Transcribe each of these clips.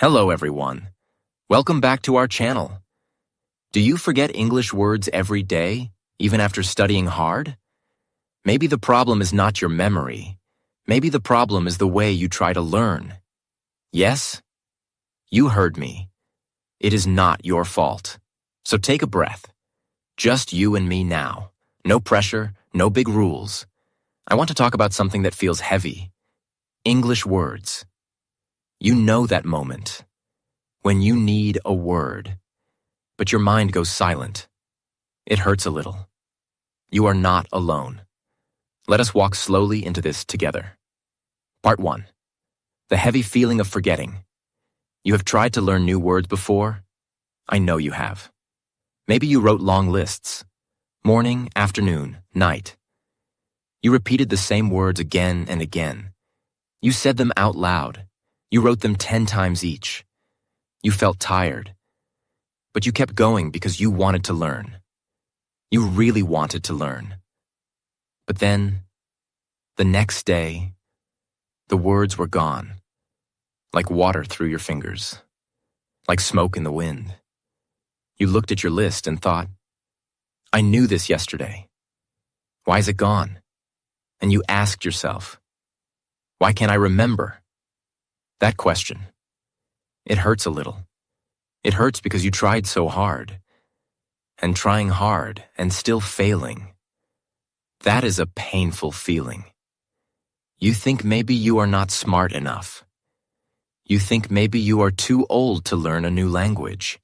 Hello everyone. Welcome back to our channel. Do you forget English words every day, even after studying hard? Maybe the problem is not your memory. Maybe the problem is the way you try to learn. Yes? You heard me. It is not your fault. So take a breath. Just you and me now. No pressure, no big rules. I want to talk about something that feels heavy. English words. You know that moment when you need a word, but your mind goes silent. It hurts a little. You are not alone. Let us walk slowly into this together. Part 1. The heavy feeling of forgetting. You have tried to learn new words before? I know you have. Maybe you wrote long lists. Morning, afternoon, night. You repeated the same words again and again. You said them out loud. You wrote them 10 times each. You felt tired. But you kept going because you wanted to learn. You really wanted to learn. But then, the next day, the words were gone. Like water through your fingers. Like smoke in the wind. You looked at your list and thought, I knew this yesterday. Why is it gone? And you asked yourself, why can't I remember? That question. It hurts a little. It hurts because you tried so hard. And trying hard and still failing. That is a painful feeling. You think maybe you are not smart enough. You think maybe you are too old to learn a new language.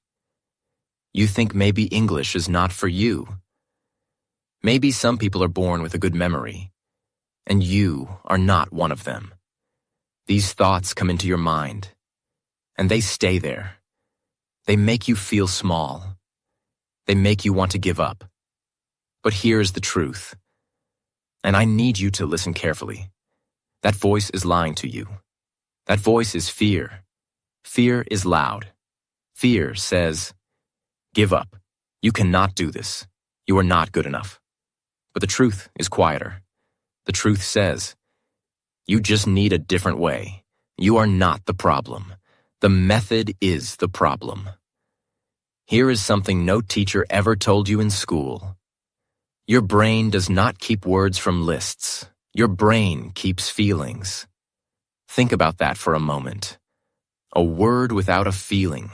You think maybe English is not for you. Maybe some people are born with a good memory, and you are not one of them. These thoughts come into your mind, and they stay there. They make you feel small. They make you want to give up. But here's the truth, and I need you to listen carefully. That voice is lying to you. That voice is fear. Fear is loud. Fear says, give up. You cannot do this. You are not good enough. But the truth is quieter. The truth says, you just need a different way. You are not the problem. The method is the problem. Here is something no teacher ever told you in school. Your brain does not keep words from lists. Your brain keeps feelings. Think about that for a moment. A word without a feeling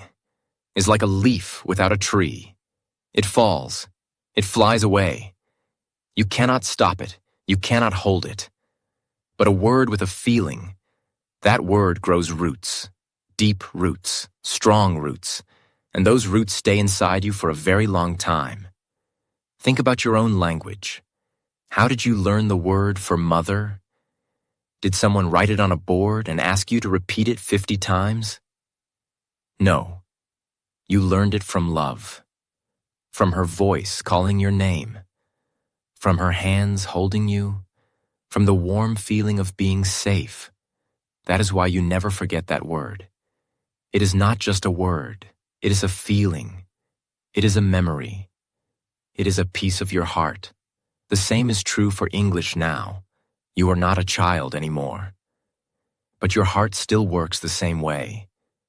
is like a leaf without a tree. It falls. It flies away. You cannot stop it. You cannot hold it. But a word with a feeling, that word grows roots, deep roots, strong roots, and those roots stay inside you for a very long time. Think about your own language. How did you learn the word for mother? Did someone write it on a board and ask you to repeat it 50 times? No. You learned it from love, from her voice calling your name, from her hands holding you, from the warm feeling of being safe. That is why you never forget that word. It is not just a word. It is a feeling. It is a memory. It is a piece of your heart. The same is true for English now. You are not a child anymore. But your heart still works the same way.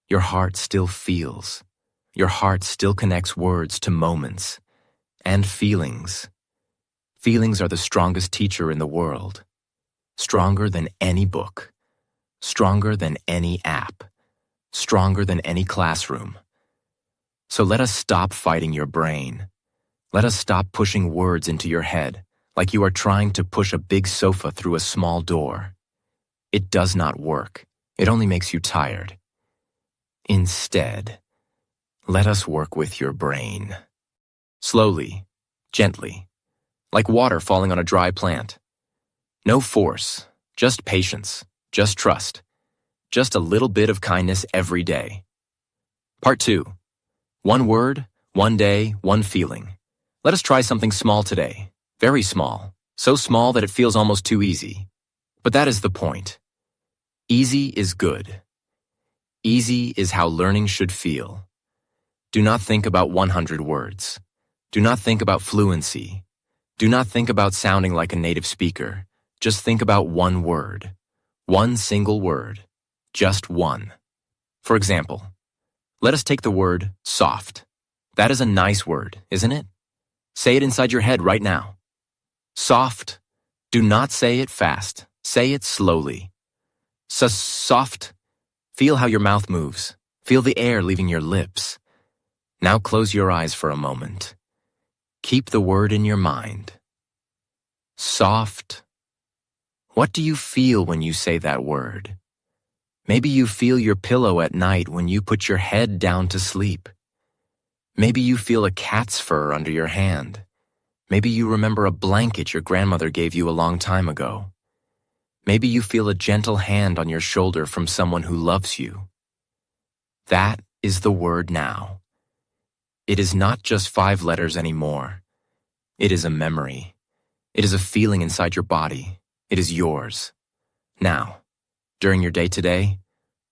Your heart still feels. Your heart still connects words to moments and feelings. Feelings are the strongest teacher in the world. Stronger than any book. Stronger than any app. Stronger than any classroom. So let us stop fighting your brain. Let us stop pushing words into your head like you are trying to push a big sofa through a small door. It does not work. It only makes you tired. Instead, let us work with your brain. Slowly, gently, like water falling on a dry plant. No force, just patience, just trust, just a little bit of kindness every day. Part 2. One word, one day, one feeling. Let us try something small today. Very small. So small that it feels almost too easy. But that is the point. Easy is good. Easy is how learning should feel. Do not think about 100 words. Do not think about fluency. Do not think about sounding like a native speaker. Just think about one word. One single word. Just one. For example, let us take the word soft. That is a nice word, isn't it? Say it inside your head right now. Soft. Do not say it fast. Say it slowly. Soft. Feel how your mouth moves. Feel the air leaving your lips. Now close your eyes for a moment. Keep the word in your mind. Soft. What do you feel when you say that word? Maybe you feel your pillow at night when you put your head down to sleep. Maybe you feel a cat's fur under your hand. Maybe you remember a blanket your grandmother gave you a long time ago. Maybe you feel a gentle hand on your shoulder from someone who loves you. That is the word now. It is not just 5 letters anymore. It is a memory. It is a feeling inside your body. It is yours. Now, during your day today,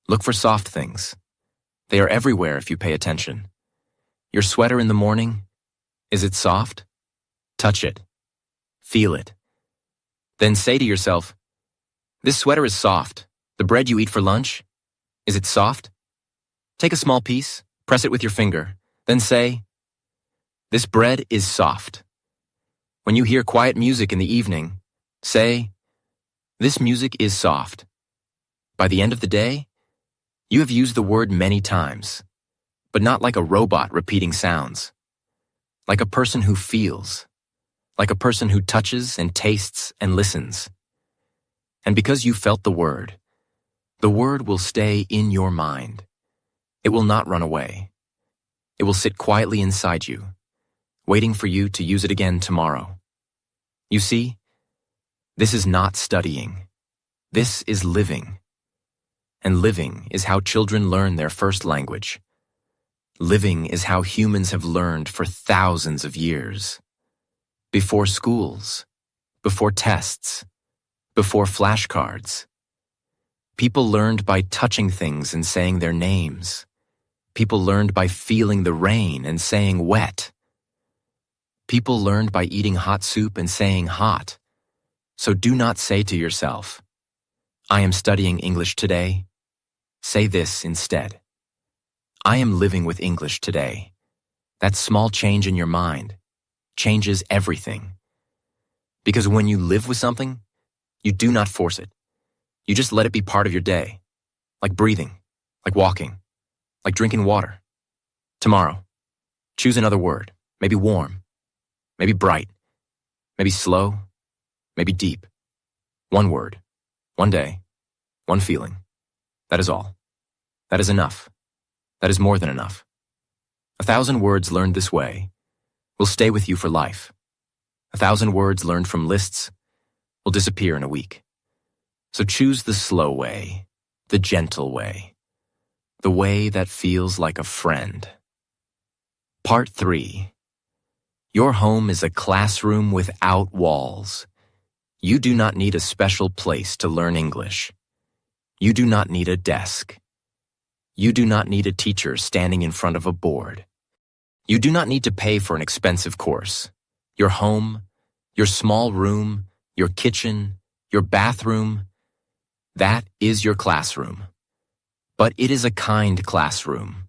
look for soft things. They are everywhere if you pay attention. Your sweater in the morning, is it soft? Touch it. Feel it. Then say to yourself, this sweater is soft. The bread you eat for lunch, is it soft? Take a small piece, press it with your finger, then say, this bread is soft. When you hear quiet music in the evening, say, this music is soft. By the end of the day, you have used the word many times, but not like a robot repeating sounds. Like a person who feels. Like a person who touches and tastes and listens. And because you felt the word will stay in your mind. It will not run away. It will sit quietly inside you, waiting for you to use it again tomorrow. You see, this is not studying. This is living. And living is how children learn their first language. Living is how humans have learned for thousands of years. Before schools, before tests, before flashcards. People learned by touching things and saying their names. People learned by feeling the rain and saying wet. People learned by eating hot soup and saying hot. So do not say to yourself, I am studying English today. Say this instead. I am living with English today. That small change in your mind changes everything. Because when you live with something, you do not force it. You just let it be part of your day. Like breathing, like walking, like drinking water. Tomorrow, choose another word. Maybe warm, maybe bright, maybe slow, maybe deep. One word, one day, one feeling. That is all. That is enough. That is more than enough. 1,000 words learned this way will stay with you for life. 1,000 words learned from lists will disappear in a week. So choose the slow way, the gentle way, the way that feels like a friend. Part 3. Your home is a classroom without walls. You do not need a special place to learn English. You do not need a desk. You do not need a teacher standing in front of a board. You do not need to pay for an expensive course. Your home, your small room, your kitchen, your bathroom, that is your classroom. But it is a kind classroom,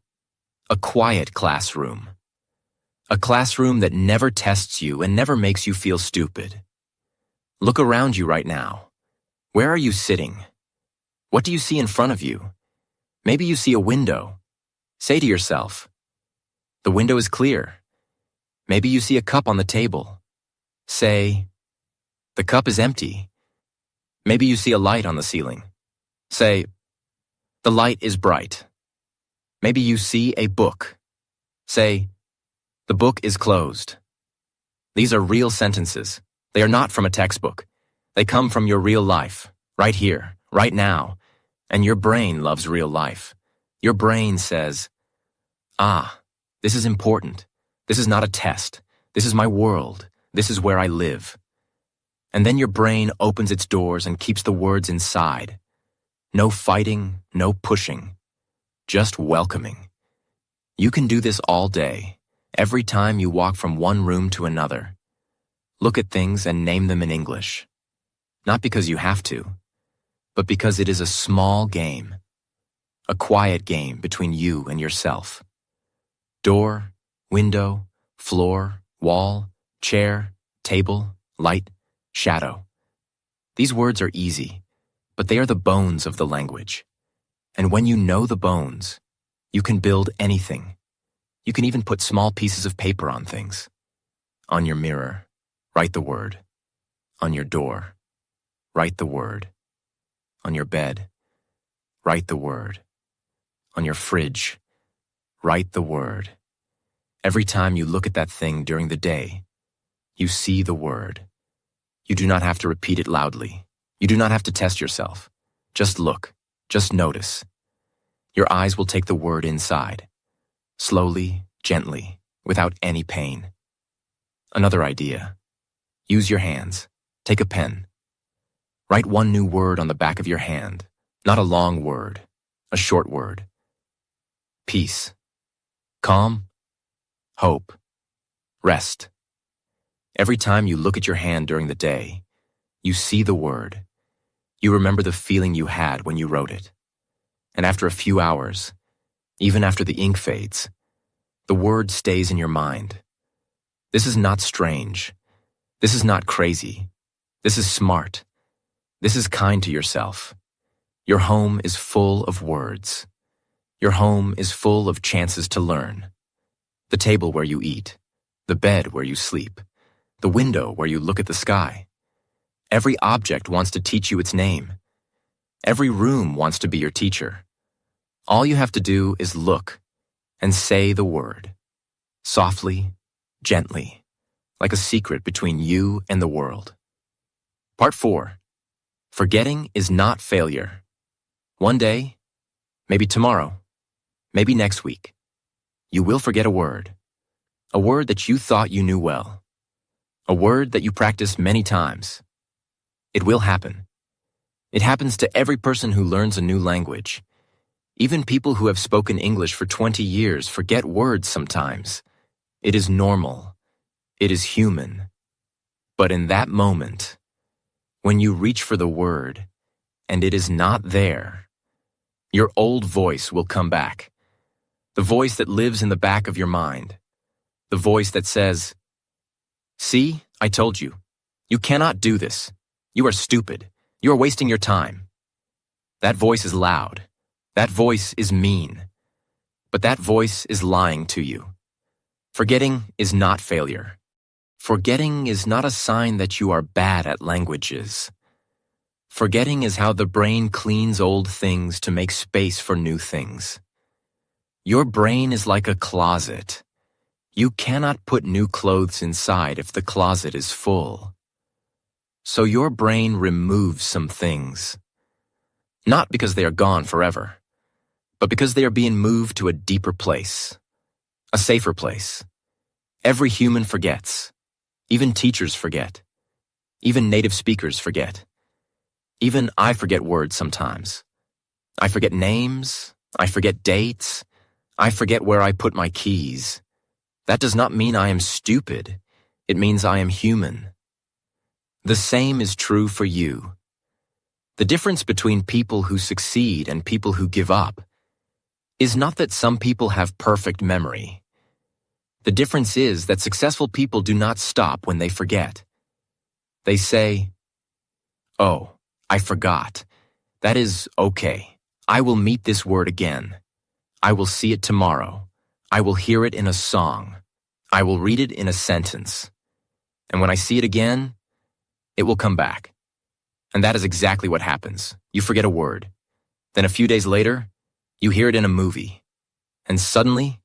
a quiet classroom, a classroom that never tests you and never makes you feel stupid. Look around you right now. Where are you sitting? What do you see in front of you? Maybe you see a window. Say to yourself, the window is clear. Maybe you see a cup on the table. Say, the cup is empty. Maybe you see a light on the ceiling. Say, the light is bright. Maybe you see a book. Say, the book is closed. These are real sentences. They are not from a textbook. They come from your real life, right here, right now. And your brain loves real life. Your brain says, ah, this is important. This is not a test. This is my world. This is where I live. And then your brain opens its doors and keeps the words inside. No fighting, no pushing. Just welcoming. You can do this all day, every time you walk from one room to another. Look at things and name them in English. Not because you have to, but because it is a small game. a quiet game between you and yourself. Door, window, floor, wall, chair, table, light, shadow. These words are easy, but they are the bones of the language. And when you know the bones, you can build anything. You can even put small pieces of paper on things. On your mirror, write the word. On your door, write the word. On your bed, write the word. On your fridge, write the word. Every time you look at that thing during the day, you see the word. You do not have to repeat it loudly. You do not have to test yourself. Just look. Just notice. Your eyes will take the word inside. Slowly, gently, without any pain. Another idea. Use your hands. Take a pen. Write one new word on the back of your hand. Not a long word. A short word. Peace. Calm. Hope. Rest. Every time you look at your hand during the day, you see the word. You remember the feeling you had when you wrote it. And after a few hours, even after the ink fades, the word stays in your mind. This is not strange. This is not crazy. This is smart. This is kind to yourself. Your home is full of words. Your home is full of chances to learn. The table where you eat, the bed where you sleep, the window where you look at the sky. Every object wants to teach you its name. Every room wants to be your teacher. All you have to do is look and say the word. Softly, gently, like a secret between you and the world. Part 4. Forgetting is not failure. One day, maybe tomorrow, maybe next week, you will forget a word that you thought you knew well, a word that you practiced many times. It will happen. It happens to every person who learns a new language. Even people who have spoken English for 20 years forget words sometimes. It is normal. It is human. But in that moment, when you reach for the word and it is not there, your old voice will come back. The voice that lives in the back of your mind. The voice that says, "See, I told you. You cannot do this. You are stupid. You are wasting your time." That voice is loud. That voice is mean. But that voice is lying to you. Forgetting is not failure. Forgetting is not a sign that you are bad at languages. Forgetting is how the brain cleans old things to make space for new things. Your brain is like a closet. You cannot put new clothes inside if the closet is full. So your brain removes some things. Not because they are gone forever, but because they are being moved to a deeper place, a safer place. Every human forgets. Even teachers forget. Even native speakers forget. Even I forget words sometimes. I forget names. I forget dates. I forget where I put my keys. That does not mean I am stupid. It means I am human. The same is true for you. The difference between people who succeed and people who give up is not that some people have perfect memory. The difference is that successful people do not stop when they forget. They say, "Oh, I forgot. That is okay. I will meet this word again. I will see it tomorrow. I will hear it in a song. I will read it in a sentence. And when I see it again, it will come back." And that is exactly what happens. You forget a word. Then a few days later, you hear it in a movie. And suddenly,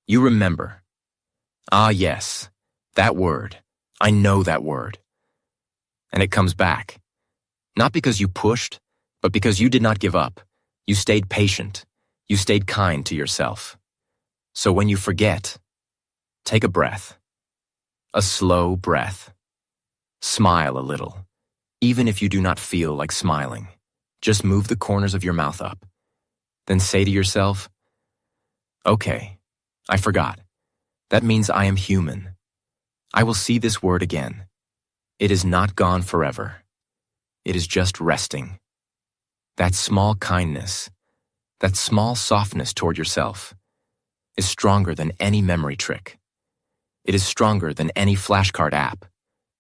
you remember. Ah, yes, that word. I know that word. And it comes back. Not because you pushed, but because you did not give up. You stayed patient. You stayed kind to yourself. So when you forget, take a breath. A slow breath. Smile a little. Even if you do not feel like smiling, just move the corners of your mouth up. Then say to yourself, "Okay, I forgot. That means I am human. I will see this word again. It is not gone forever. It is just resting." That small kindness, that small softness toward yourself, is stronger than any memory trick. It is stronger than any flashcard app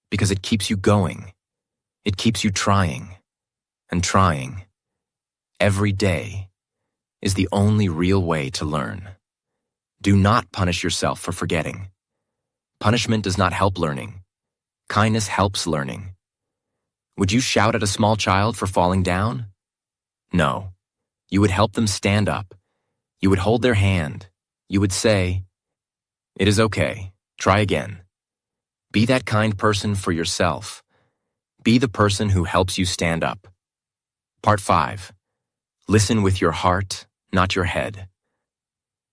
because it keeps you going. It keeps you trying and trying. Every day is the only real way to learn. Do not punish yourself for forgetting. Punishment does not help learning. Kindness helps learning. Would you shout at a small child for falling down? No. You would help them stand up. You would hold their hand. You would say, "It is okay. Try again." Be that kind person for yourself. Be the person who helps you stand up. Part 5. Listen with your heart, not your head.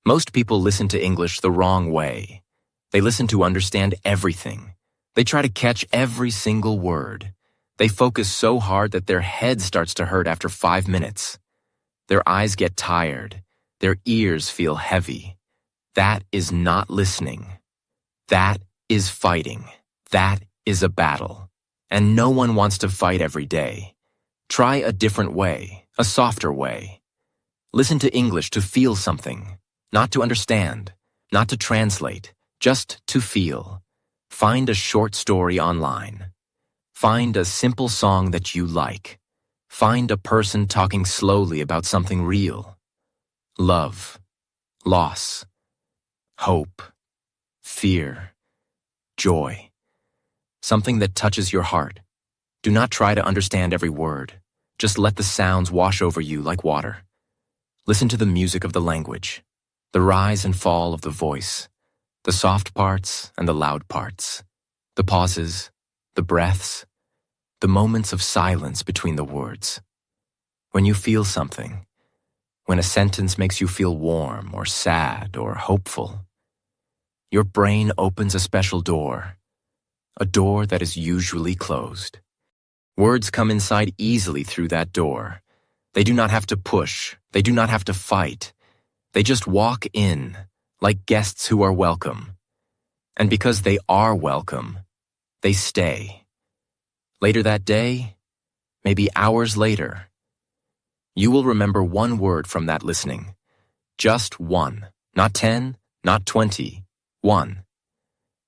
Most people listen to English the wrong way. They listen to understand everything. They try to catch every single word. They focus so hard that their head starts to hurt after 5 minutes. Their eyes get tired. Their ears feel heavy. That is not listening. That is fighting. That is a battle. And no one wants to fight every day. Try a different way, a softer way. Listen to English to feel something, not to understand, not to translate, just to feel. Find a short story online. Find a simple song that you like. Find a person talking slowly about something real. Love, loss, hope, fear, joy. Something that touches your heart. Do not try to understand every word. Just let the sounds wash over you like water. Listen to the music of the language, the rise and fall of the voice, the soft parts and the loud parts, the pauses, the breaths, the moments of silence between the words. When you feel something, when a sentence makes you feel warm or sad or hopeful, your brain opens a special door, a door that is usually closed. Words come inside easily through that door. They do not have to push. They do not have to fight. They just walk in, like guests who are welcome. And because they are welcome, they stay. Later that day, maybe hours later, you will remember one word from that listening. Just one. Not 10, not 20. One.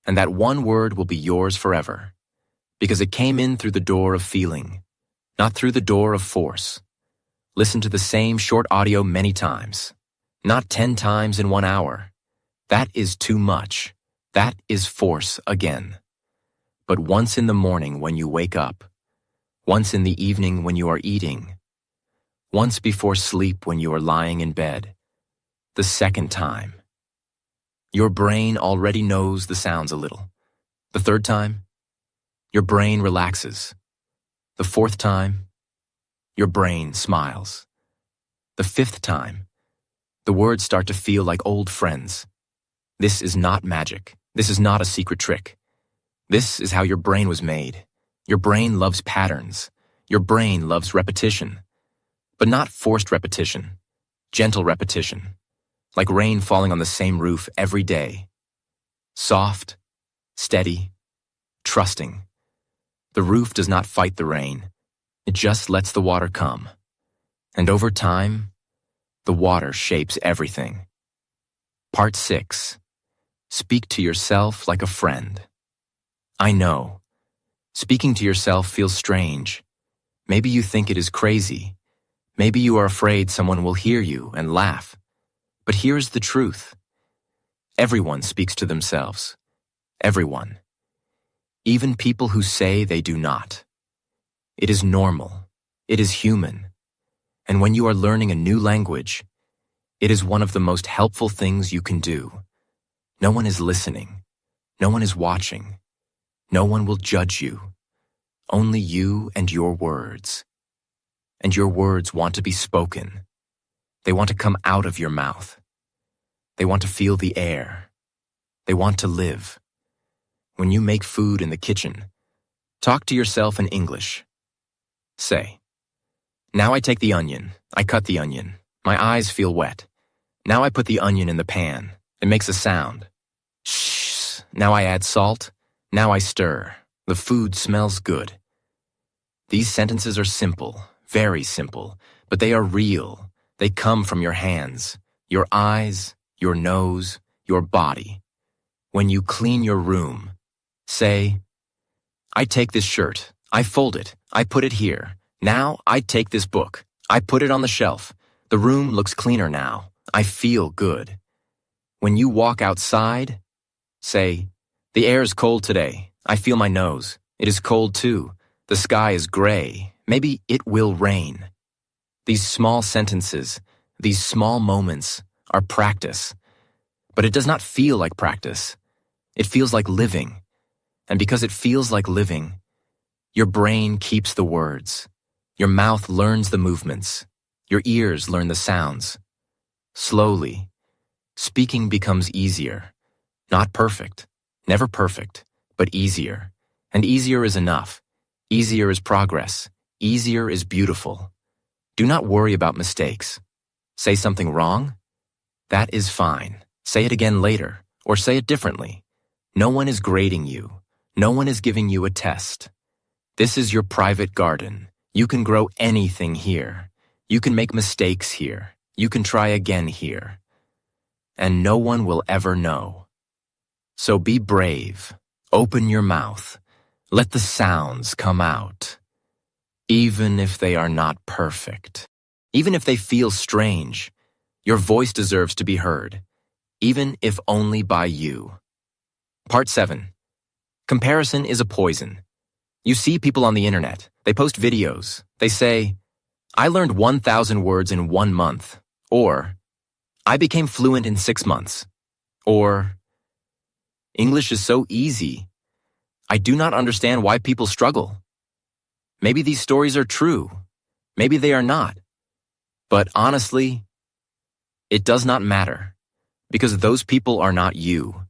And that one word will be yours forever. Because it came in through the door of feeling, not through the door of force. Listen to the same short audio many times, not 10 times in 1 hour. That is too much. That is force again. But once in the morning when you wake up, once in the evening when you are eating, once before sleep when you are lying in bed, the second time. Your brain already knows the sounds a little. The third time, your brain relaxes. The fourth time, your brain smiles. The fifth time, the words start to feel like old friends. This is not magic. This is not a secret trick. This is how your brain was made. Your brain loves patterns. Your brain loves repetition. But not forced repetition. Gentle repetition. Like rain falling on the same roof every day. Soft, steady, trusting. The roof does not fight the rain. It just lets the water come. And over time, the water shapes everything. Part 6. Speak to yourself like a friend. I know. Speaking to yourself feels strange. Maybe you think it is crazy. Maybe you are afraid someone will hear you and laugh. But here's the truth. Everyone speaks to themselves. Everyone. Even people who say they do not. It is normal. It is human. And when you are learning a new language, it is one of the most helpful things you can do. No one is listening. No one is watching. No one will judge you. Only you and your words. And your words want to be spoken. They want to come out of your mouth. They want to feel the air. They want to live. When you make food in the kitchen, talk to yourself in English. Say, "Now I take the onion. I cut the onion. My eyes feel wet. Now I put the onion in the pan. It makes a sound. Shh. Now I add salt. Now I stir. The food smells good." These sentences are simple, very simple, but they are real. They come from your hands, your eyes, your nose, your body. When you clean your room, say, I take this shirt, I fold it, I put it here. Now I take this book, I put it on the shelf. The room looks cleaner now. I feel good. When you walk outside, say, the air is cold today. I feel my nose. It is cold too. The sky is gray. Maybe it will rain. These small sentences, these small moments are practice. But it does not feel like practice. It feels like living. And because it feels like living, your brain keeps the words. Your mouth learns the movements. Your ears learn the sounds. Slowly, speaking becomes easier. Not perfect, never perfect, but easier. And easier is enough. Easier is progress. Easier is beautiful. Do not worry about mistakes. Say something wrong? That is fine. Say it again later, or say it differently. No one is grading you. No one is giving you a test. This is your private garden. You can grow anything here. You can make mistakes here. You can try again here. And no one will ever know. So be brave. Open your mouth. Let the sounds come out. Even if they are not perfect. Even if they feel strange. Your voice deserves to be heard. Even if only by you. Part 7. Comparison is a poison. You see people on the internet. They post videos. They say, I learned 1,000 words in 1 month. Or, I became fluent in 6 months. Or, English is so easy. I do not understand why people struggle. Maybe these stories are true. Maybe they are not. But honestly, it does not matter. Because those people are not you.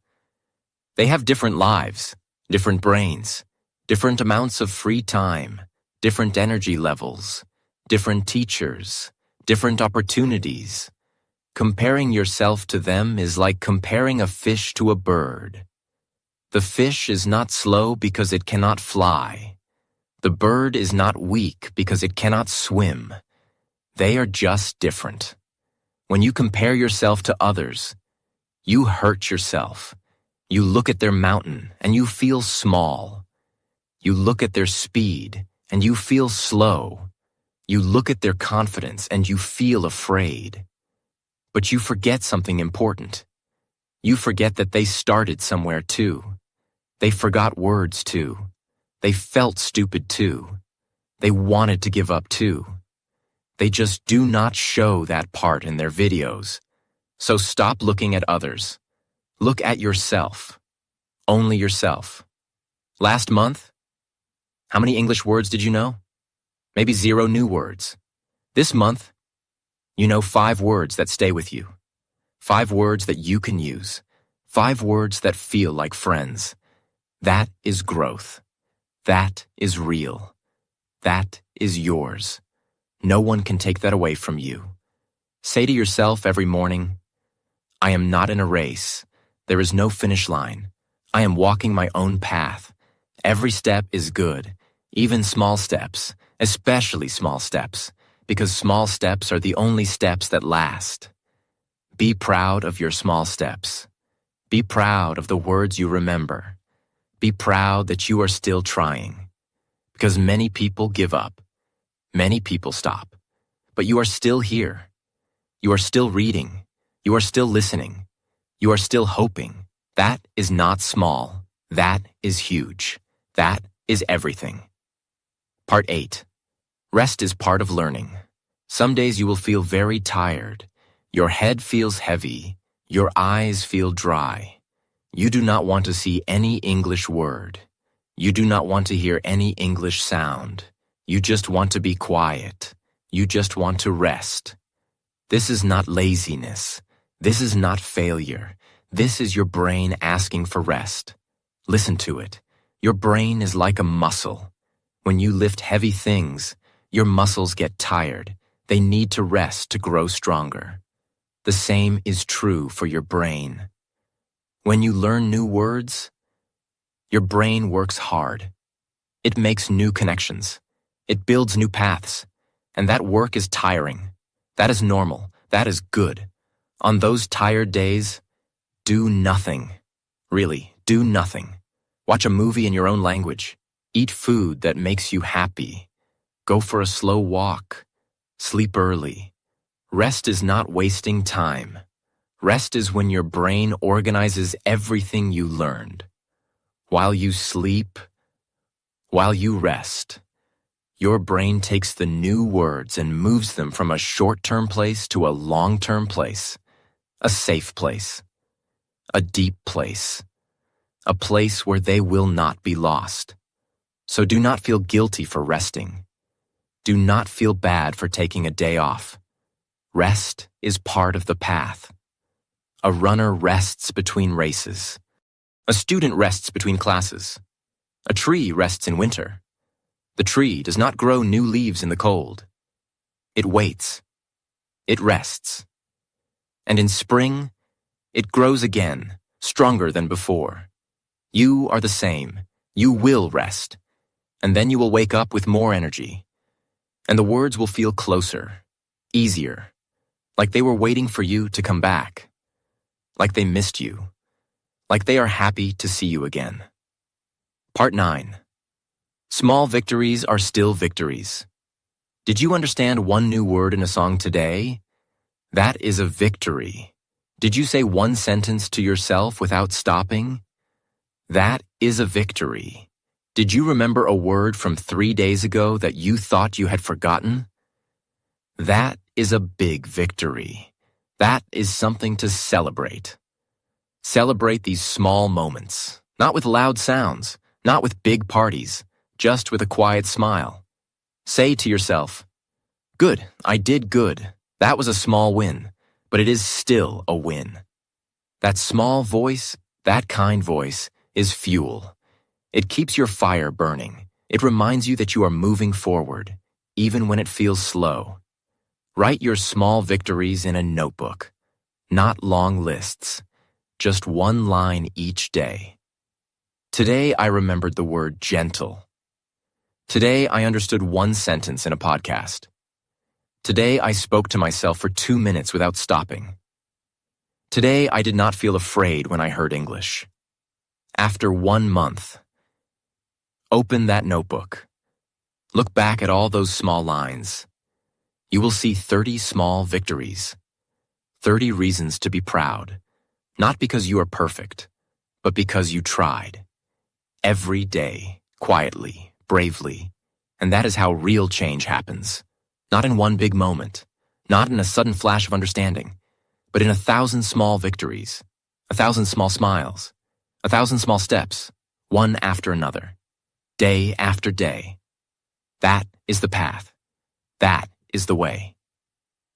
They have different lives, different brains, different amounts of free time, different energy levels, different teachers, different opportunities. Comparing yourself to them is like comparing a fish to a bird. The fish is not slow because it cannot fly. The bird is not weak because it cannot swim. They are just different. When you compare yourself to others, you hurt yourself. You look at their mountain and you feel small. You look at their speed and you feel slow. You look at their confidence and you feel afraid. But you forget something important. You forget that they started somewhere too. They forgot words too. They felt stupid too. They wanted to give up too. They just do not show that part in their videos. So stop looking at others. Look at yourself. Only yourself. Last month, how many English words did you know? Maybe 0 new words. This month, you know 5 words that stay with you. 5 words that you can use. 5 words that feel like friends. That is growth. That is real. That is yours. No one can take that away from you. Say to yourself every morning, I am not in a race. There is no finish line. I am walking my own path. Every step is good, even small steps, especially small steps, because small steps are the only steps that last. Be proud of your small steps. Be proud of the words you remember. Be proud that you are still trying. Because many people give up. Many people stop. But you are still here. You are still reading. You are still listening. You are still hoping. That is not small. That is huge. That is everything. Part 8. Rest is part of learning. Some days you will feel very tired. Your head feels heavy. Your eyes feel dry. You do not want to see any English word. You do not want to hear any English sound. You just want to be quiet. You just want to rest. This is not laziness. This is not failure. This is your brain asking for rest. Listen to it. Your brain is like a muscle. When you lift heavy things, your muscles get tired. They need to rest to grow stronger. The same is true for your brain. When you learn new words, your brain works hard. It makes new connections. It builds new paths. And that work is tiring. That is normal. That is good. On those tired days, do nothing. Really, do nothing. Watch a movie in your own language. Eat food that makes you happy. Go for a slow walk. Sleep early. Rest is not wasting time. Rest is when your brain organizes everything you learned. While you sleep, while you rest, your brain takes the new words and moves them from a short-term place to a long-term place, a safe place, a deep place, a place where they will not be lost. So do not feel guilty for resting. Do not feel bad for taking a day off. Rest is part of the path. A runner rests between races. A student rests between classes. A tree rests in winter. The tree does not grow new leaves in the cold. It waits. It rests. And in spring, it grows again, stronger than before. You are the same. You will rest. And then you will wake up with more energy. And the words will feel closer, easier, like they were waiting for you to come back, like they missed you, like they are happy to see you again. Part 9. Small victories are still victories. Did you understand one new word in a song today? That is a victory. Did you say one sentence to yourself without stopping? That is a victory. Did you remember a word from 3 days ago that you thought you had forgotten? That is a big victory. That is something to celebrate. Celebrate these small moments, not with loud sounds, not with big parties, just with a quiet smile. Say to yourself, "Good, I did good. That was a small win, but it is still a win." That small voice, that kind voice, is fuel. It keeps your fire burning. It reminds you that you are moving forward, even when it feels slow. Write your small victories in a notebook, not long lists, just one line each day. Today I remembered the word gentle. Today I understood one sentence in a podcast. Today I spoke to myself for 2 minutes without stopping. Today I did not feel afraid when I heard English. After 1 month, open that notebook. Look back at all those small lines. You will see 30 small victories. 30 reasons to be proud, not because you are perfect, but because you tried. Every day, quietly, bravely. And that is how real change happens. Not in one big moment, not in a sudden flash of understanding, but in 1,000 small victories, 1,000 small smiles, 1,000 small steps, one after another. Day after day. That is the path. That is the way.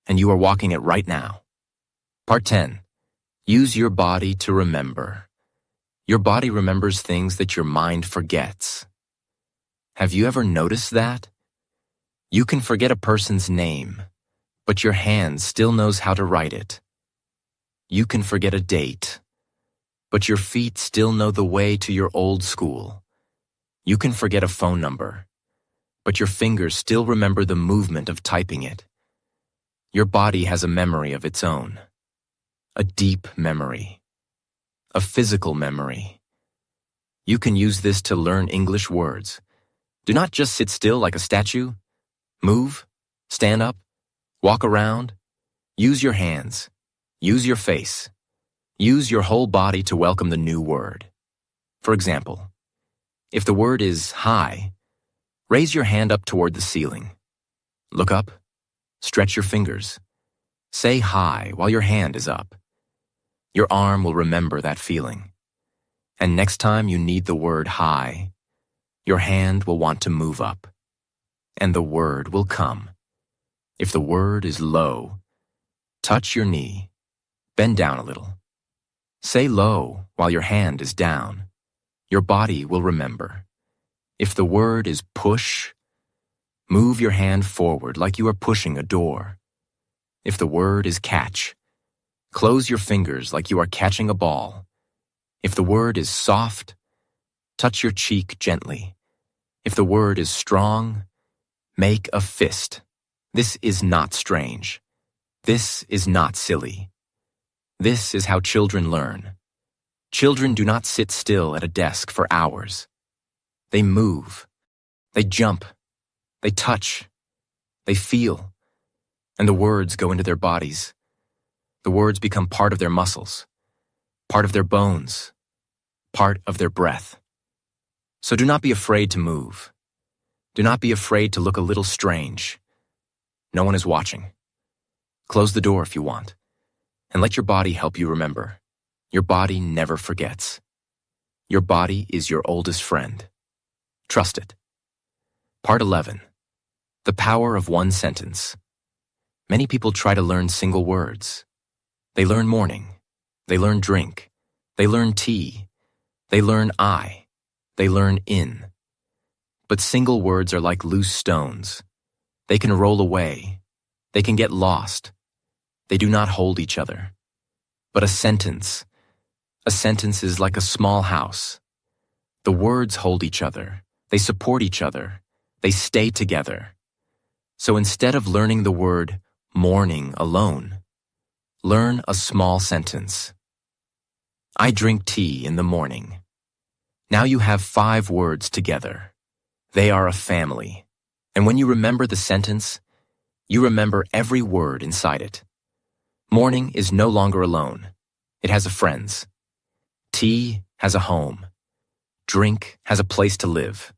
And you are walking it right now. Part 10. Use your body to remember. Your body remembers things that your mind forgets. Have you ever noticed that? You can forget a person's name, but your hand still knows how to write it. You can forget a date, but your feet still know the way to your old school. You can forget a phone number, but your fingers still remember the movement of typing it. Your body has a memory of its own. A deep memory. A physical memory. You can use this to learn English words. Do not just sit still like a statue. Move, stand up, walk around. Use your hands. Use your face. Use your whole body to welcome the new word. For example, if the word is high, raise your hand up toward the ceiling. Look up. Stretch your fingers. Say high while your hand is up. Your arm will remember that feeling. And next time you need the word high, your hand will want to move up. And the word will come. If the word is low, touch your knee. Bend down a little. Say low while your hand is down. Your body will remember. If the word is push, move your hand forward like you are pushing a door. If the word is catch, close your fingers like you are catching a ball. If the word is soft, touch your cheek gently. If the word is strong, make a fist. This is not strange. This is not silly. This is how children learn. Children do not sit still at a desk for hours. They move. They jump. They touch. They feel. And the words go into their bodies. The words become part of their muscles, part of their bones, part of their breath. So do not be afraid to move. Do not be afraid to look a little strange. No one is watching. Close the door if you want, and let your body help you remember. Your body never forgets. Your body is your oldest friend. Trust it. Part 11. The power of one sentence. Many people try to learn single words. They learn morning. They learn drink. They learn tea. They learn I. They learn in. But single words are like loose stones. They can roll away. They can get lost. They do not hold each other. But a sentence is like a small house. The words hold each other. They support each other. They stay together. So instead of learning the word morning alone, learn a small sentence. I drink tea in the morning. Now you have 5 words together. They are a family. And when you remember the sentence, you remember every word inside it. Morning is no longer alone. It has a friends. Tea has a home. Drink has a place to live.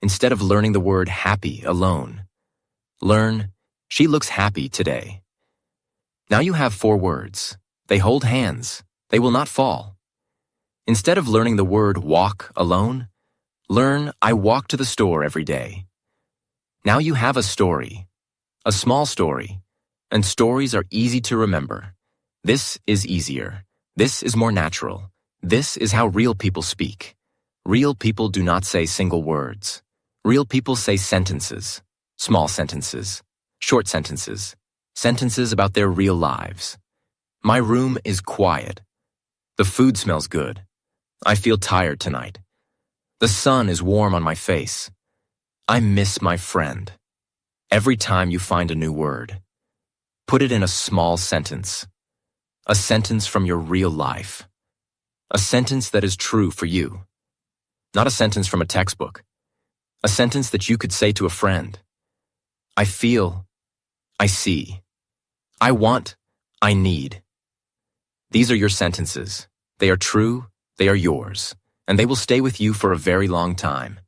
Instead of learning the word happy alone, learn, she looks happy today. Now you have 4 words. They hold hands. They will not fall. Instead of learning the word walk alone, learn I walk to the store every day. Now you have a story, a small story, and stories are easy to remember. This is easier. This is more natural. This is how real people speak. Real people do not say single words. Real people say sentences, small sentences, short sentences, sentences about their real lives. My room is quiet. The food smells good. I feel tired tonight. The sun is warm on my face. I miss my friend. Every time you find a new word, put it in a small sentence. A sentence from your real life. A sentence that is true for you. Not a sentence from a textbook. A sentence that you could say to a friend. I feel. I see. I want. I need. These are your sentences. They are true. They are yours. And they will stay with you for a very long time.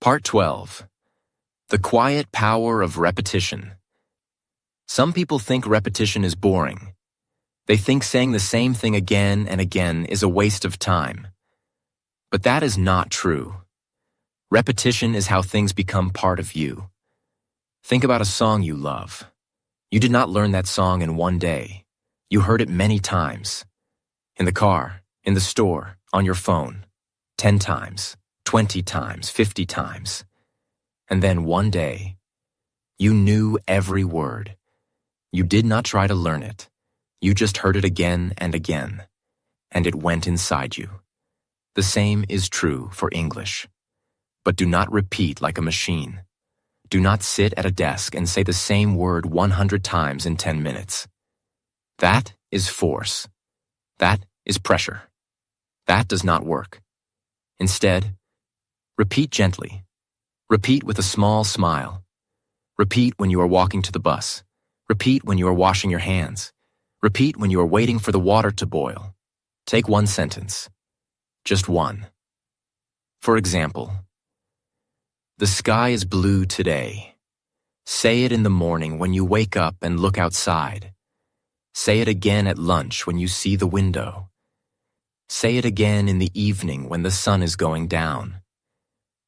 Part 12. The quiet power of repetition. Some people think repetition is boring. They think saying the same thing again and again is a waste of time. But that is not true. Repetition is how things become part of you. Think about a song you love. You did not learn that song in one day. You heard it many times. In the car, in the store, on your phone. 10 times, 20 times, 50 times. And then one day, you knew every word. You did not try to learn it. You just heard it again and again. And it went inside you. The same is true for English. But do not repeat like a machine. Do not sit at a desk and say the same word 100 times in 10 minutes. That is force. That is pressure. That does not work. Instead, repeat gently. Repeat with a small smile. Repeat when you are walking to the bus. Repeat when you are washing your hands. Repeat when you are waiting for the water to boil. Take one sentence. Just one. For example, the sky is blue today. Say it in the morning when you wake up and look outside. Say it again at lunch when you see the window. Say it again in the evening when the sun is going down.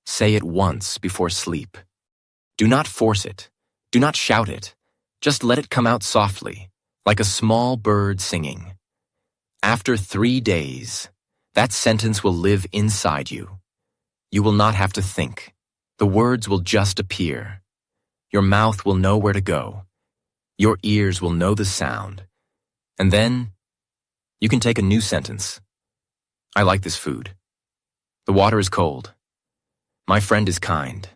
Say it once before sleep. Do not force it. Do not shout it. Just let it come out softly, like a small bird singing. After 3 days, that sentence will live inside you. You will not have to think. The words will just appear. Your mouth will know where to go. Your ears will know the sound. And then, you can take a new sentence. I like this food. The water is cold. My friend is kind.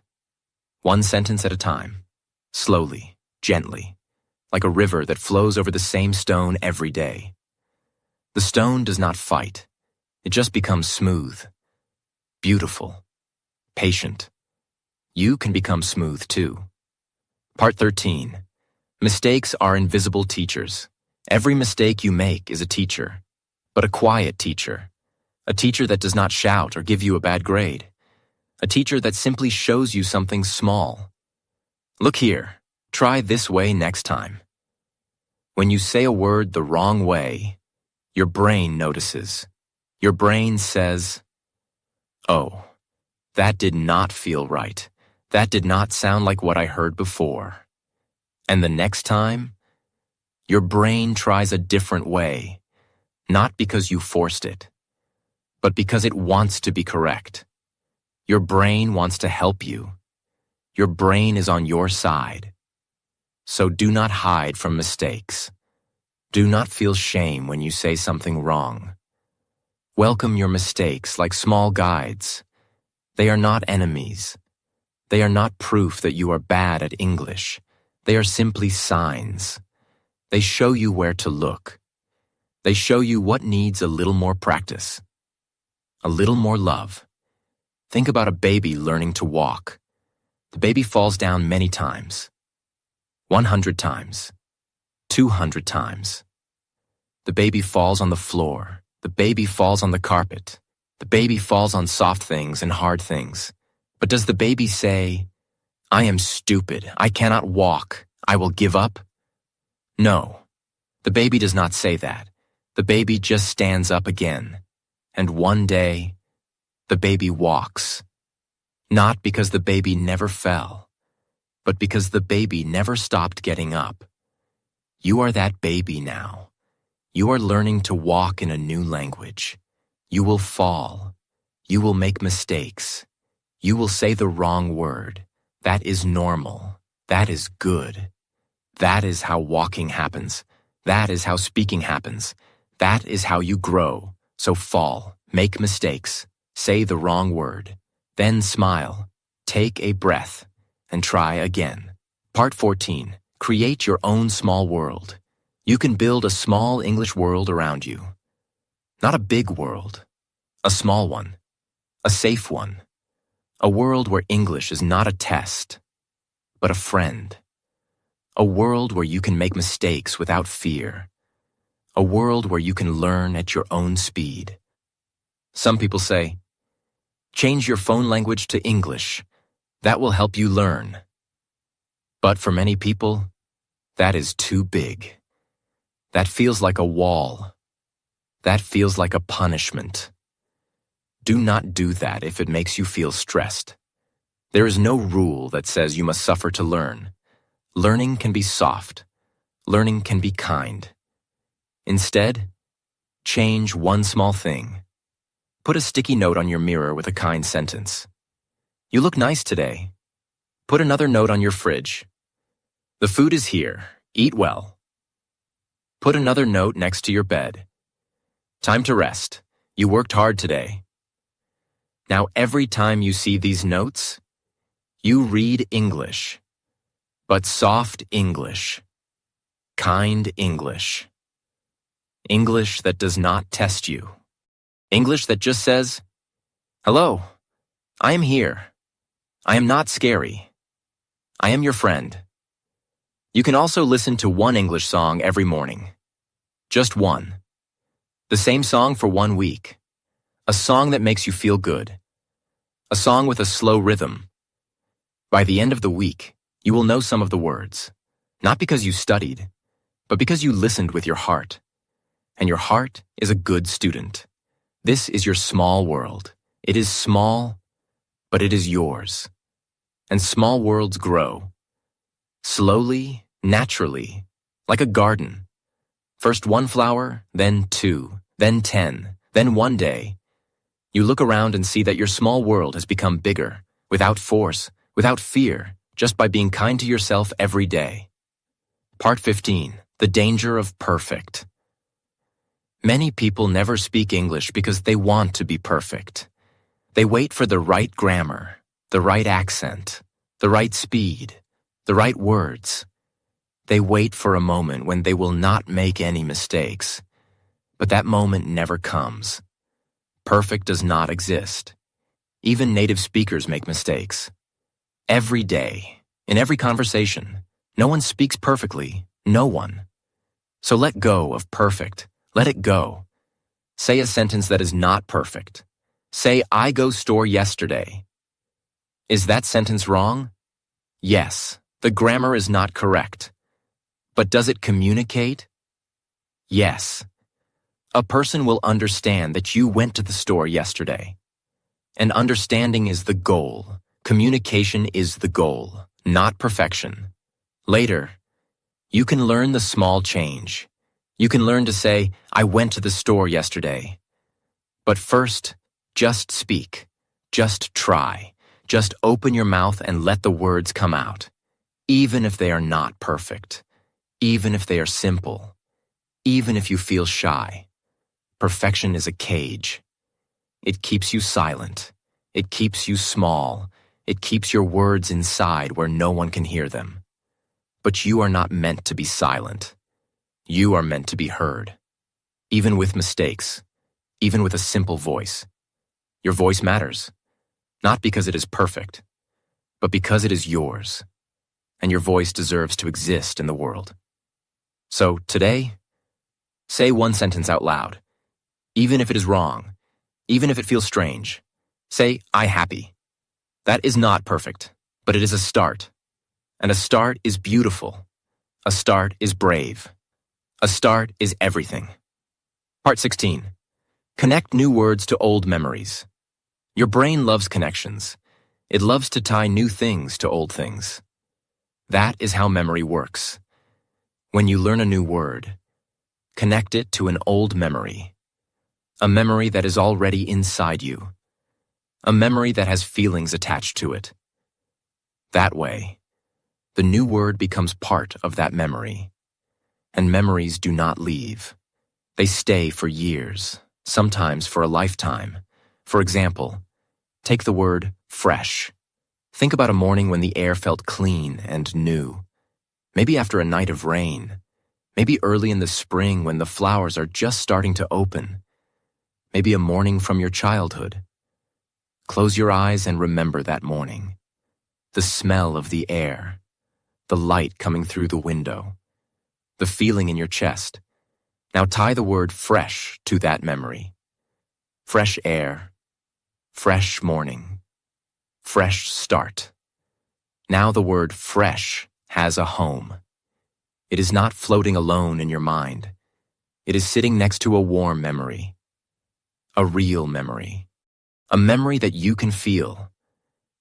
One sentence at a time. Slowly, gently, like a river that flows over the same stone every day. The stone does not fight. It just becomes smooth, beautiful, patient. You can become smooth too. Part 13. Mistakes are invisible teachers. Every mistake you make is a teacher, but a quiet teacher. A teacher that does not shout or give you a bad grade. A teacher that simply shows you something small. Look here. Try this way next time. When you say a word the wrong way, your brain notices. Your brain says, "Oh, that did not feel right. That did not sound like what I heard before." And the next time, your brain tries a different way, not because you forced it, but because it wants to be correct. Your brain wants to help you. Your brain is on your side. So do not hide from mistakes. Do not feel shame when you say something wrong. Welcome your mistakes like small guides. They are not enemies. They are not proof that you are bad at English. They are simply signs. They show you where to look. They show you what needs a little more practice. A little more love. Think about a baby learning to walk. The baby falls down many times. 100 times. 200 times. The baby falls on the floor. The baby falls on the carpet. The baby falls on soft things and hard things. But does the baby say, "I am stupid. I cannot walk. I will give up"? No. The baby does not say that. The baby just stands up again. And one day, the baby walks. Not because the baby never fell, but because the baby never stopped getting up. You are that baby now. You are learning to walk in a new language. You will fall. You will make mistakes. You will say the wrong word. That is normal. That is good. That is how walking happens. That is how speaking happens. That is how you grow. So fall, make mistakes, say the wrong word, then smile, take a breath, and try again. Part 14. Create your own small world. You can build a small English world around you. Not a big world. A small one. A safe one. A world where English is not a test, but a friend. A world where you can make mistakes without fear. A world where you can learn at your own speed. Some people say, change your phone language to English. That will help you learn. But for many people, that is too big. That feels like a wall. That feels like a punishment. Do not do that if it makes you feel stressed. There is no rule that says you must suffer to learn. Learning can be soft. Learning can be kind. Instead, change one small thing. Put a sticky note on your mirror with a kind sentence. You look nice today. Put another note on your fridge. The food is here. Eat well. Put another note next to your bed. Time to rest. You worked hard today. Now every time you see these notes, you read English. But soft English. Kind English. English that does not test you. English that just says, "Hello, I am here. I am not scary. I am your friend." You can also listen to one English song every morning. Just one. The same song for 1 week. A song that makes you feel good. A song with a slow rhythm. By the end of the week, you will know some of the words. Not because you studied, but because you listened with your heart. And your heart is a good student. This is your small world. It is small, but it is yours. And small worlds grow. Slowly, naturally, like a garden. First 1 flower, then 2, then 10, then one day. You look around and see that your small world has become bigger, without force, without fear, just by being kind to yourself every day. Part 15. The danger of perfect. Many people never speak English because they want to be perfect. They wait for the right grammar, the right accent, the right speed, the right words. They wait for a moment when they will not make any mistakes. But that moment never comes. Perfect does not exist. Even native speakers make mistakes. Every day, in every conversation, no one speaks perfectly, no one. So let go of perfect. Let it go. Say a sentence that is not perfect. Say, I go store yesterday. Is that sentence wrong? Yes, the grammar is not correct. But does it communicate? Yes. A person will understand that you went to the store yesterday. And understanding is the goal. Communication is the goal, not perfection. Later, you can learn the small change. You can learn to say, I went to the store yesterday. But first, just speak. Just try. Just open your mouth and let the words come out. Even if they are not perfect. Even if they are simple. Even if you feel shy. Perfection is a cage. It keeps you silent. It keeps you small. It keeps your words inside where no one can hear them. But you are not meant to be silent. You are meant to be heard. Even with mistakes. Even with a simple voice. Your voice matters. Not because it is perfect, but because it is yours. And your voice deserves to exist in the world. So today, say one sentence out loud. Even if it is wrong. Even if it feels strange. Say, I happy. That is not perfect, but it is a start. And a start is beautiful. A start is brave. A start is everything. Part 16. Connect new words to old memories. Your brain loves connections. It loves to tie new things to old things. That is how memory works. When you learn a new word, connect it to an old memory. A memory that is already inside you. A memory that has feelings attached to it. That way, the new word becomes part of that memory. And memories do not leave. They stay for years, sometimes for a lifetime. For example, take the word fresh. Think about a morning when the air felt clean and new. Maybe after a night of rain. Maybe early in the spring when the flowers are just starting to open. Maybe a morning from your childhood. Close your eyes and remember that morning. The smell of the air. The light coming through the window. The feeling in your chest. Now tie the word fresh to that memory. Fresh air. Fresh morning. Fresh start. Now the word fresh has a home. It is not floating alone in your mind. It is sitting next to a warm memory. A real memory. A memory that you can feel.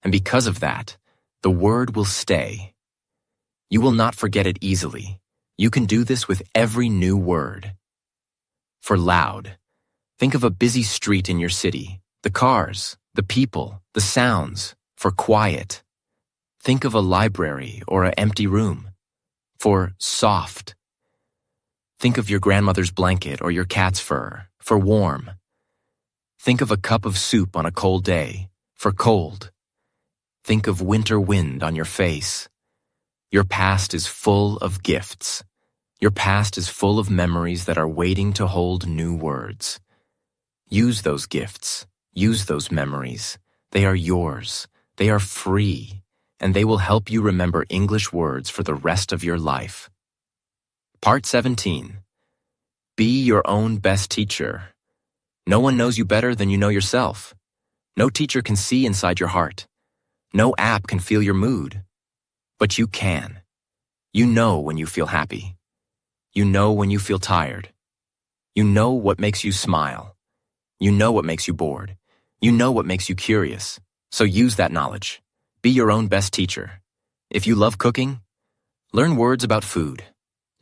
And because of that, the word will stay. You will not forget it easily. You can do this with every new word. For loud, think of a busy street in your city, the cars, the people, the sounds. For quiet, think of a library or an empty room. For soft, think of your grandmother's blanket or your cat's fur. For warm, think of a cup of soup on a cold day. For cold, think of winter wind on your face. Your past is full of gifts. Your past is full of memories that are waiting to hold new words. Use those gifts. Use those memories. They are yours. They are free. And they will help you remember English words for the rest of your life. Part 17. Be your own best teacher. No one knows you better than you know yourself. No teacher can see inside your heart. No app can feel your mood. But you can. You know when you feel happy. You know when you feel tired. You know what makes you smile. You know what makes you bored. You know what makes you curious. So use that knowledge. Be your own best teacher. If you love cooking, learn words about food.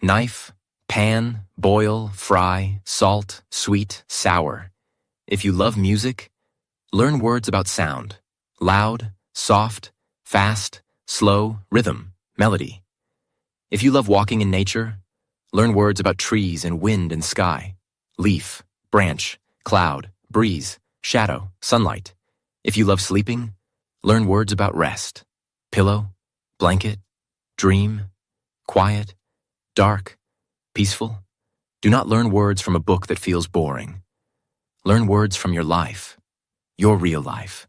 Knife, pan, boil, fry, salt, sweet, sour. If you love music, learn words about sound. Loud, soft, fast, slow, rhythm, melody. If you love walking in nature, learn words about trees and wind and sky. Leaf, branch, cloud, breeze, shadow, sunlight. If you love sleeping, learn words about rest. Pillow, blanket, dream, quiet, Dark? Peaceful? Do not learn words from a book that feels boring. Learn words from your life, your real life,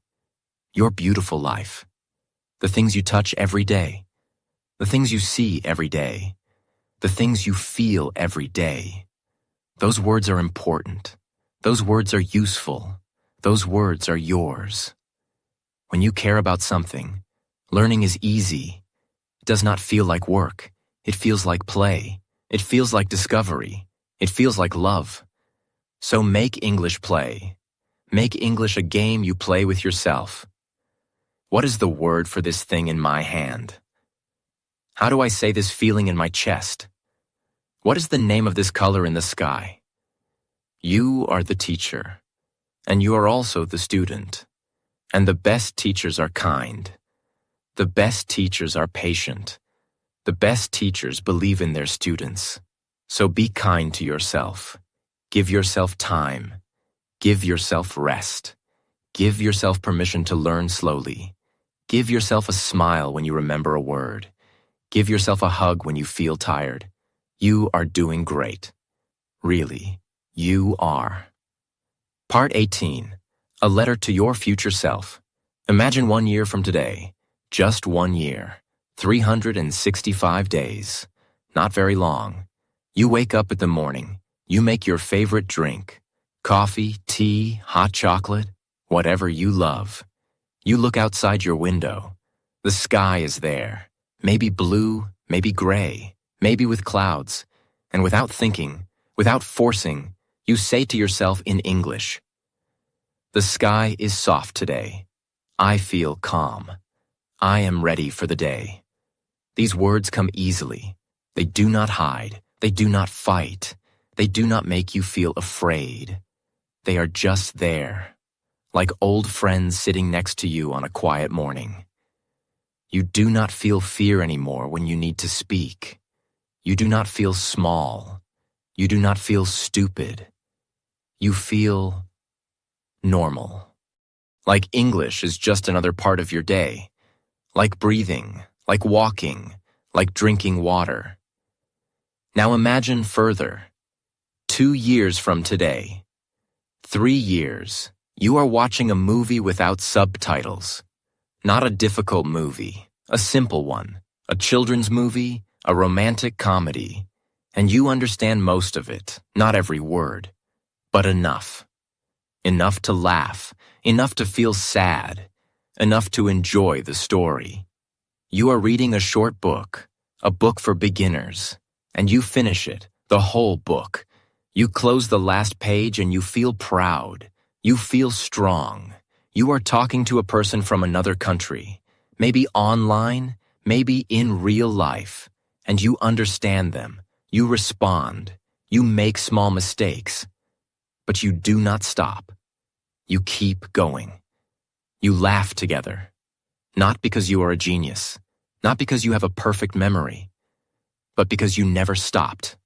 your beautiful life, the things you touch every day, the things you see every day, the things you feel every day. Those words are important. Those words are useful. Those words are yours. When you care about something, learning is easy. It does not feel like work. It feels like play. It feels like discovery. It feels like love. So make English play. Make English a game you play with yourself. What is the word for this thing in my hand? How do I say this feeling in my chest? What is the name of this color in the sky? You are the teacher, and you are also the student. And the best teachers are kind. The best teachers are patient. The best teachers believe in their students. So be kind to yourself. Give yourself time. Give yourself rest. Give yourself permission to learn slowly. Give yourself a smile when you remember a word. Give yourself a hug when you feel tired. You are doing great. Really, you are. Part 18. A letter to your future self. Imagine 1 year from today. Just 1 year. 365 days. Not very long. You wake up in the morning. You make your favorite drink. Coffee, tea, hot chocolate, whatever you love. You look outside your window. The sky is there. Maybe blue, maybe gray, maybe with clouds. And without thinking, without forcing, you say to yourself in English, "The sky is soft today. I feel calm. I am ready for the day." These words come easily. They do not hide. They do not fight. They do not make you feel afraid. They are just there, like old friends sitting next to you on a quiet morning. You do not feel fear anymore when you need to speak. You do not feel small. You do not feel stupid. You feel normal. Like English is just another part of your day. Like breathing, like walking, like drinking water. Now imagine further. 2 years from today. 3 years. You are watching a movie without subtitles. Not a difficult movie, a simple one. A children's movie, a romantic comedy. And you understand most of it, not every word, but enough. Enough to laugh, enough to feel sad, enough to enjoy the story. You are reading a short book, a book for beginners, and you finish it, the whole book. You close the last page and you feel proud. You feel strong. You are talking to a person from another country, maybe online, maybe in real life, and you understand them. You respond. You make small mistakes. But you do not stop. You keep going. You laugh together. Not because you are a genius, not because you have a perfect memory, but because you never stopped.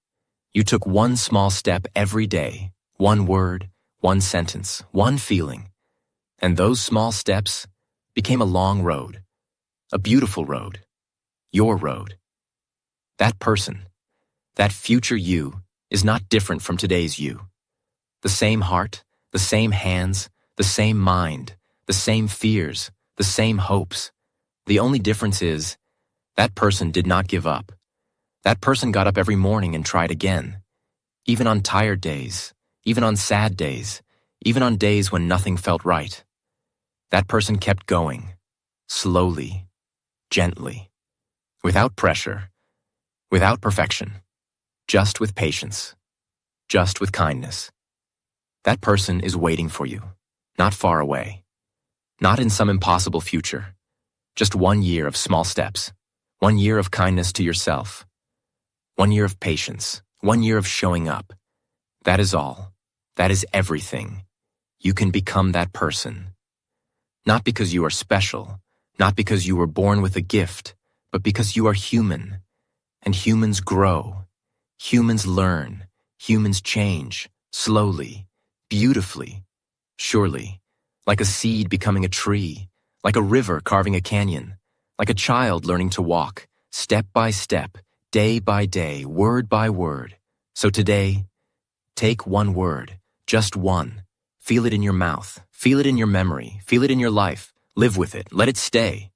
You took one small step every day, one word, one sentence, one feeling. And those small steps became a long road, a beautiful road, your road. That person, that future you, is not different from today's you. The same heart, the same hands, the same mind, the same fears, the same hopes. The only difference is, that person did not give up. That person got up every morning and tried again. Even on tired days, even on sad days, even on days when nothing felt right. That person kept going, slowly, gently, without pressure, without perfection, just with patience, just with kindness. That person is waiting for you, not far away, not in some impossible future, just 1 year of small steps, 1 year of kindness to yourself, 1 year of patience, 1 year of showing up. That is all. That is everything. You can become that person. Not because you are special, not because you were born with a gift, but because you are human. And humans grow. Humans learn. Humans change, slowly, beautifully, surely, like a seed becoming a tree, like a river carving a canyon, like a child learning to walk, step by step, day by day, word by word. So today, take one word, just one. Feel it in your mouth, feel it in your memory, feel it in your life. Live with it, let it stay.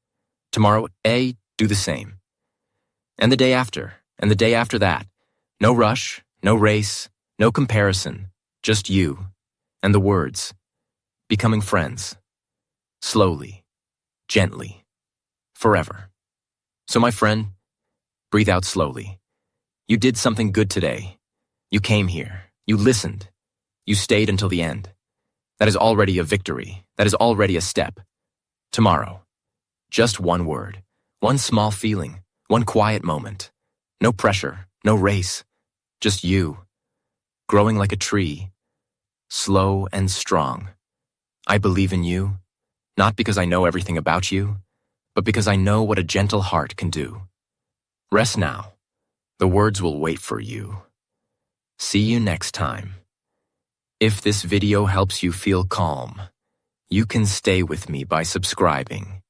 Tomorrow, A, do the same. And the day after, and the day after that. No rush, no race, no comparison, just you and the words. Becoming friends. Slowly, gently, forever. So my friend, breathe out slowly. You did something good today. You came here. You listened. You stayed until the end. That is already a victory. That is already a step. Tomorrow, just one word, one small feeling, one quiet moment. No pressure, no race, just you, growing like a tree, slow and strong. I believe in you, not because I know everything about you, but because I know what a gentle heart can do. Rest now. The words will wait for you. See you next time. If this video helps you feel calm, you can stay with me by subscribing.